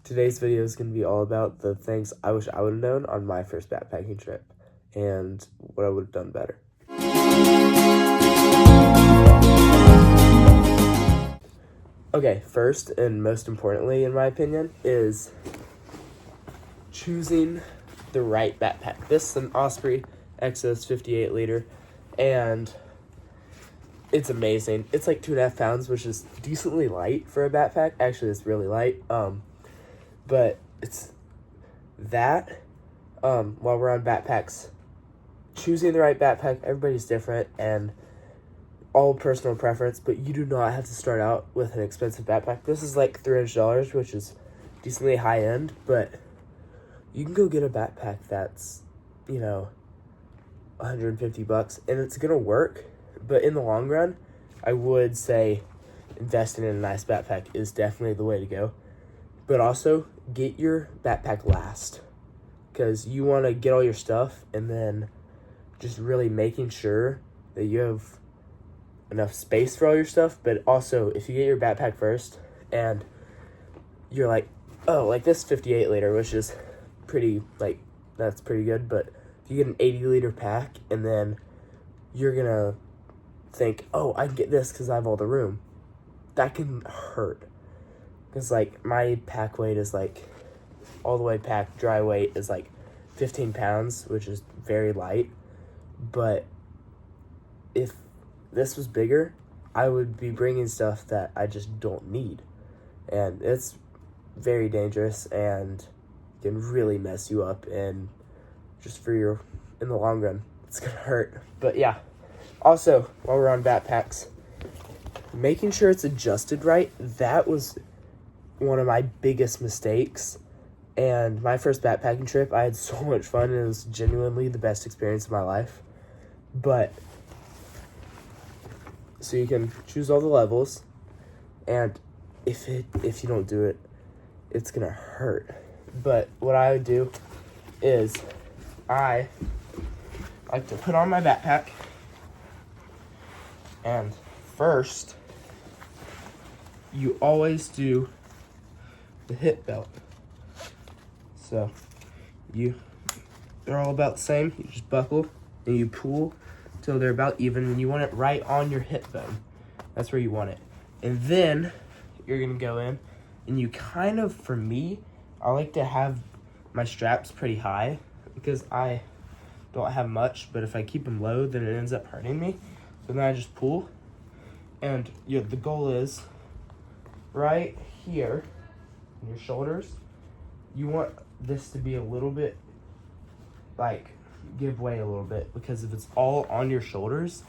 Today's video is going to be all about the things I wish I would have known on my first backpacking trip and what I would have done better. Okay, first and most importantly, in my opinion, is choosing the right backpack. This is an Osprey Exos 58 liter, and it's amazing. It's like 2.5 pounds, which is decently light for a backpack. Actually, it's really light. But it's that, while we're on backpacks, choosing the right backpack, everybody's different and all personal preference, but you do not have to start out with an expensive backpack. This is like $300, which is decently high end, but you can go get a backpack that's, $150 and it's gonna work. But in the long run, I would say investing in a nice backpack is definitely the way to go. But also, get your backpack last, because you want to get all your stuff and then just really making sure that you have enough space for all your stuff. But also, if you get your backpack first and you're like, oh, like this 58 liter, which is pretty, that's pretty good. But if you get an 80 liter pack and then you're going to think, oh, I can get this because I have all the room, that can hurt. Because, my pack weight is, all the way packed, dry weight is, 15 pounds, which is very light. But if this was bigger, I would be bringing stuff that I just don't need. And it's very dangerous and can really mess you up. And just in the long run, it's going to hurt. But, yeah. Also, while we're on backpacks, making sure it's adjusted right, that was one of my biggest mistakes. And my first backpacking trip, I had so much fun, and it was genuinely the best experience of my life. But so you can choose all the levels, and if you don't do it, it's gonna hurt. But what I would do is I like to put on my backpack, and first you always do the hip belt. So they're all about the same. You just buckle and you pull till they're about even, and you want it right on your hip bone. That's where you want it. And then you're gonna go in and you for me, I like to have my straps pretty high because I don't have much, but if I keep them low, then it ends up hurting me. So then I just pull, and the goal is right here in your shoulders. You want this to be a little bit give way a little bit, because if it's all on your shoulders,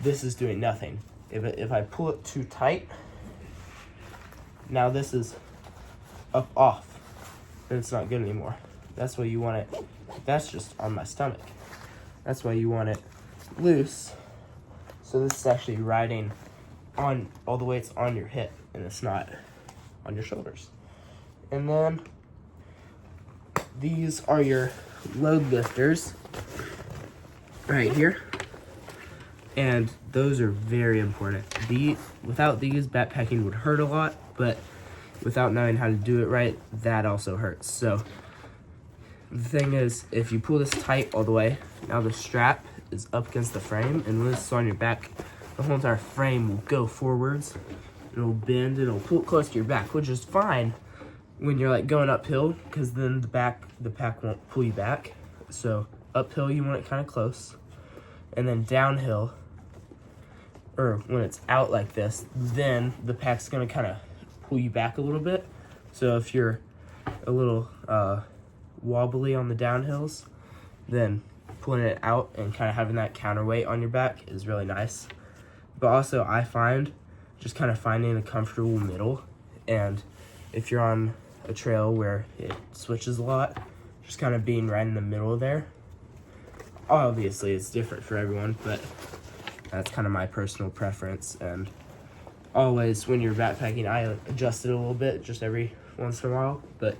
this is doing nothing. If I pull it too tight, now this is up off, and it's not good anymore. That's why you want it. That's just on my stomach. That's why you want it loose. So this is actually riding on all the weights on your hip, and it's not on your shoulders. And then these are your load lifters right here, and those are very important. Without these, backpacking would hurt a lot, but without knowing how to do it right, that also hurts. So the thing is, if you pull this tight all the way, now the strap is up against the frame, and when this is on your back, the whole entire frame will go forwards. It'll bend, and it'll pull it close to your back, which is fine when you're going uphill, because then the pack won't pull you back. So uphill, you want it kind of close, and then downhill, or when it's out like this, then the pack's gonna kind of pull you back a little bit. So if you're a little wobbly on the downhills, then pulling it out and kind of having that counterweight on your back is really nice. But also, I find just kind of finding a comfortable middle, and if you're on a trail where it switches a lot, just kind of being right in the middle there. Obviously, it's different for everyone, but that's kind of my personal preference. And always, when you're backpacking, I adjust it a little bit just every once in a while, but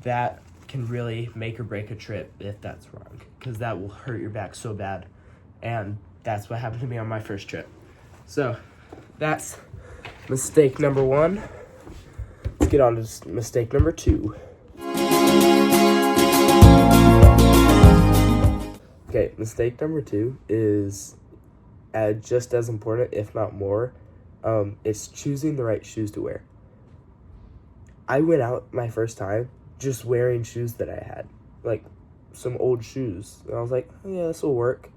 that can really make or break a trip if that's wrong, because that will hurt your back so bad. And that's what happened to me on my first trip. So that's mistake number one. get on to mistake number 2. Okay, mistake number 2 is just as important, if not more. It's choosing the right shoes to wear. I went out my first time just wearing shoes that I had, like some old shoes. And I was like, oh, yeah, this will work.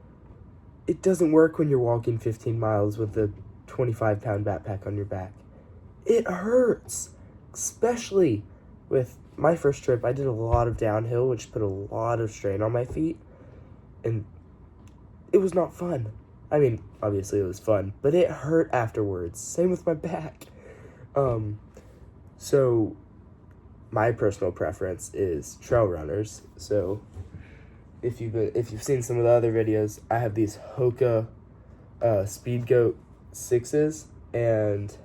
It doesn't work when you're walking 15 miles with a 25-pound backpack on your back. It hurts, especially with my first trip. I did a lot of downhill, which put a lot of strain on my feet, and it was not fun. I mean, obviously it was fun, but it hurt afterwards. Same with my back. So my personal preference is trail runners. So if you've seen some of the other videos, I have these Hoka Speedgoat 6s, and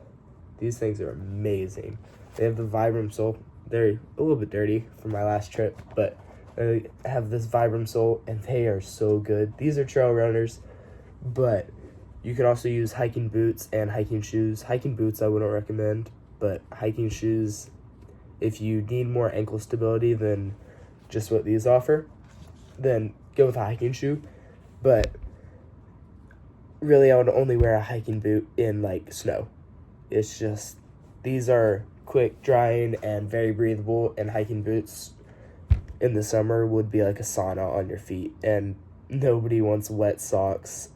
these things are amazing. They have the Vibram sole. They're a little bit dirty from my last trip, but they have this Vibram sole, and they are so good. These are trail runners, but you can also use hiking boots and hiking shoes. Hiking boots I wouldn't recommend, but hiking shoes, if you need more ankle stability than just what these offer, then go with a hiking shoe. But really, I would only wear a hiking boot in like snow. It's just, these are quick drying and very breathable, and hiking boots in the summer would be like a sauna on your feet, and nobody wants wet socks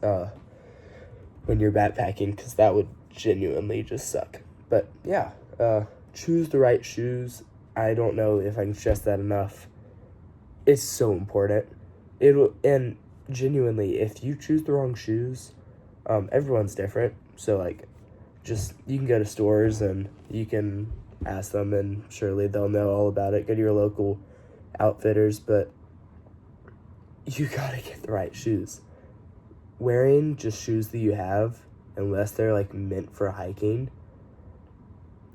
when you're backpacking, because that would genuinely just suck. But yeah, choose the right shoes. I don't know if I can stress that enough. It's so important. And genuinely, if you choose the wrong shoes, everyone's different. So like, just, you can go to stores and you can ask them, and surely they'll know all about it. Go to your local outfitters, but you gotta get the right shoes. Wearing just shoes that you have, unless they're like meant for hiking,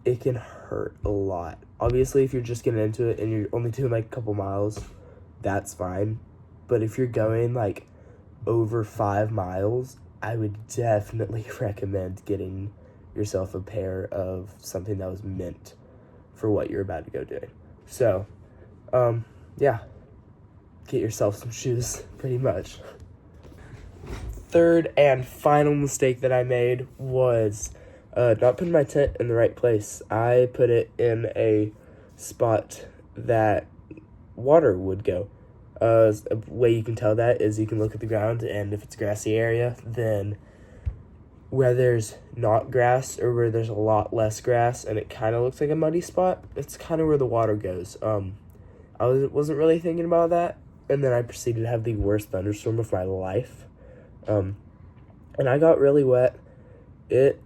it can hurt a lot. Obviously, if you're just getting into it and you're only doing like a couple miles, that's fine. But if you're going like over 5 miles, I would definitely recommend getting yourself a pair of something that was meant for what you're about to go doing. So, yeah, get yourself some shoes, pretty much. Third and final mistake that I made was not putting my tent in the right place. I put it in a spot that water would go. A way you can tell that is you can look at the ground, and if it's a grassy area, then where there's not grass or where there's a lot less grass and it kind of looks like a muddy spot, it's kind of where the water goes. I wasn't really thinking about that, and then I proceeded to have the worst thunderstorm of my life. And I got really wet. It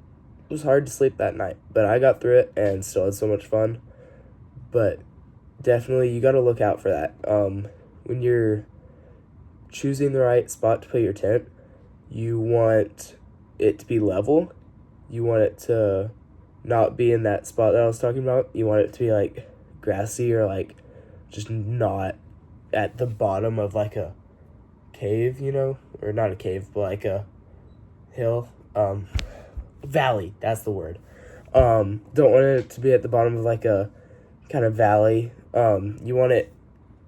was hard to sleep that night, but I got through it and still had so much fun. But definitely, you got to look out for that. When you're choosing the right spot to put your tent, you want it to be level. You want it to not be in that spot that I was talking about. You want it to be like grassy, or like just not at the bottom of like a cave, you know, or not a cave, but like a hill, valley, that's the word. Don't want it to be at the bottom of like a kind of valley. You want it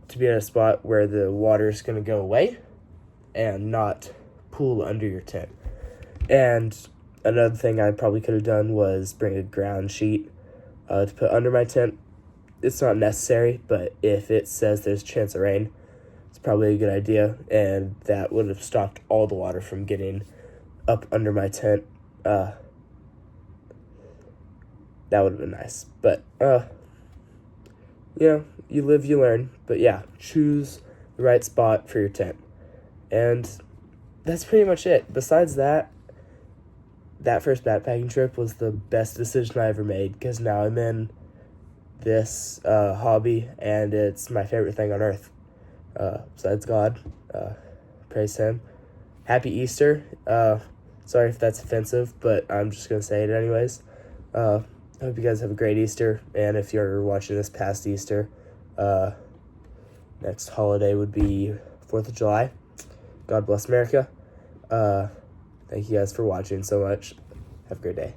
to be in a spot where the water is going to go away and not pool under your tent. And another thing I probably could have done was bring a ground sheet to put under my tent. It's not necessary, but if it says there's a chance of rain, it's probably a good idea, and that would have stopped all the water from getting up under my tent. That would have been nice. But, you know, you live, you learn. But yeah, choose the right spot for your tent. And that's pretty much it. Besides that first backpacking trip was the best decision I ever made, because now I'm in this hobby, and it's my favorite thing on earth. Besides God, praise him. Happy Easter. Sorry if that's offensive, but I'm just going to say it anyways. I hope you guys have a great Easter, and if you're watching this past Easter, next holiday would be 4th of July. God bless America. Thank you guys for watching so much. Have a great day.